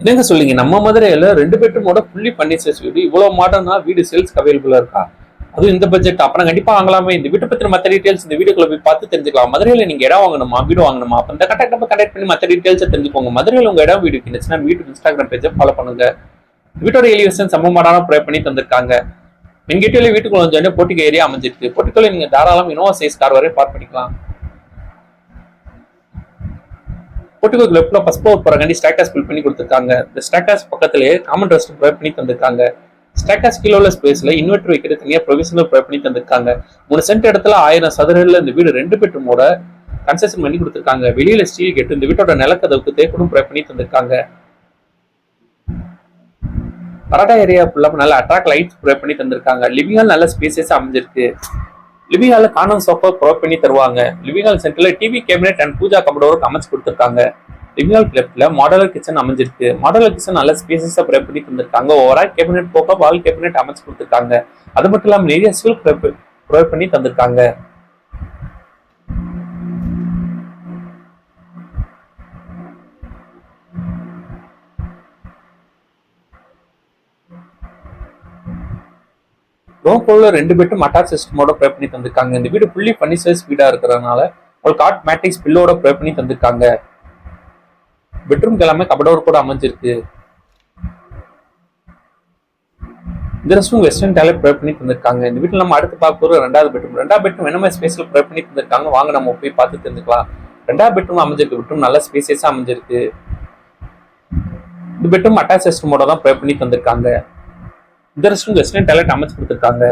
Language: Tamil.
என்னங்க சொல்லிங்க, நம்ம மதுரையில 2 பெட்ரூமோட ஃபுல்லி ஃபர்னிச்சர்ஸ் வீடு இவ்வளவு மாடர்னா வீடு சேல்ஸ்க்கு அவைலபிளா இருக்கா? அதுவும் இந்த பட்ஜெட் அப்புறம் கண்டிப்பா வாங்கலாமே. இந்த வீட்டை பத்தின மற்ற டீடைல்ஸ் இந்த வீடியோக்குள்ள போய் பார்த்து தெரிஞ்சுக்கலாம். மதுரையில நீங்க இடம் வாங்கணுமா, வீடு வாங்கணுமா, அப்ப இந்த கண்டாக்ட் நம்பர் கனெக்ட் பண்ணி மற்ற டீடைல்ஸ் தெரிஞ்சுக்கோங்க. மதுரையில உங்க இடம் வீடு இருந்துச்சுன்னா வீட்டு இன்ஸ்டாகிராம் பேஜை ஃபாலோ பண்ணுங்க. வீட்டோட எலிவேஷன் செம்ம மாடர்னா ப்ரொவைட் பண்ணி தந்திருக்காங்க. மின்கேட்டில வீட்டுக்குள்ள வந்து போட்டிக்கு ஏரியா அமைஞ்சிருக்கு. போட்டிக்குள்ள நீங்க தாராளம் இனோவா சைஸ் கார் வரை பார்க் பண்ணிக்கலாம். போர்ட்டிகோக்கு லெஃப்ட்ல ஃபர்ஸ்ட் ஃப்ளோர் போறக்காண்டி ஸ்டேக்கர்ஸ் பில் பண்ணி கொடுத்துருக்காங்க. இந்த ஸ்டேக்கர்ஸ் பக்கத்திலேயே காமன் ரெஸ்ட் ப்ரொவைட் பண்ணி தந்திருக்காங்க. ஸ்டேக்கர்ஸ் கீழே உள்ள ஸ்பேஸ்ல இன்வெர்டர் வைக்கிற தனியாக ப்ரொவிஷனல் ப்ரொவைட் பண்ணி தந்திருக்காங்க. 3 சென்ட் இடத்துல 1000 சதுரடியில் இந்த வீடு 2 பெட்ரூமோட கன்செஷன் பண்ணி கொடுத்துருக்காங்க. வெளியில ஸ்டீல் கேட்டு இந்த வீட்டோட நிலக்கதவுக்கு தேக்கடும் ப்ரொவைட் பண்ணி தந்திருக்காங்க. பரடா ஏரியா ஃபுல்லா நல்ல அட்ராக்ட் லைட்ஸ் ப்ரொவைட் பண்ணி தந்திருக்காங்க. லிவிங் ஹால் நல்ல ஸ்பேசஸ் அமைஞ்சிருக்கு. Living hall corner sofa provide பண்ணி தருவாங்க. லிவிங் ஹால் சென்டர்ல டிவி கேபினெட் அண்ட் பூஜா கபடோருக்கு அமைச்சு கொடுத்துருக்காங்க. லிவிங் ஹால் லெஃப்ட்ல மாடலர் கிச்சன் அமைஞ்சிருக்கு. மாடலர் கிச்சன் நல்ல ஸ்பேசஸா ப்ரொவைட் பண்ணி தந்திருக்காங்க. ஓவரால் கேபினெட் போக வால் கேபினெட் அமைச்சு கொடுத்துருக்காங்க. அது மட்டும் இல்லாம நிறைய சில்க் ப்ரொவைட் பண்ணி தந்திருக்காங்க. ரூம் ஃபுல்ல 2 பெட்ரூம் அட்டாச் சிஸ்டமோட ப்ரொவைட் பண்ணி தந்திருக்காங்க. இந்த வீடு ஃபுல்லி ஃபர்னிச்சர்ஸ் வீடா இருக்கிறதுனால உங்களுக்கு காட் மேட்ரிக்ஸ் பில்லோட ப்ரொவைட் பண்ணி தந்திருக்காங்க. பெட்ரூம்க்கு எல்லாமே கபடோர் கூட அமைஞ்சிருக்கு. இந்த ரெஸ்ட்ரூம் வெஸ்டர்ன் டாய்லெட் ப்ரொவைட் பண்ணி தந்திருக்காங்க. இந்த வீட்டில் நம்ம அடுத்து பார்க்க போகிற 2வது பெட்ரூம். 2வது பெட்ரூம் என்ன மாதிரி ஸ்பேஸ்ல ப்ரொவைட் பண்ணி தந்திருக்காங்க, வாங்க நம்ம போய் பார்த்து தெரிஞ்சுக்கலாம். 2வது பெட்ரூம் அமைஞ்சிருக்கு. பெட்ரூம் நல்ல ஸ்பேசியஸா அமைஞ்சிருக்கு. இந்த பெட்ரூம் அட்டாச் சிஸ்டமோட தான் ப்ரொவைட் பண்ணி தந்திருக்காங்க. இந்த ரெஸ்ட்ரூம் வெஸ்டர்ன் டாய்லெட் அமைச்சு கொடுத்துருக்காங்க.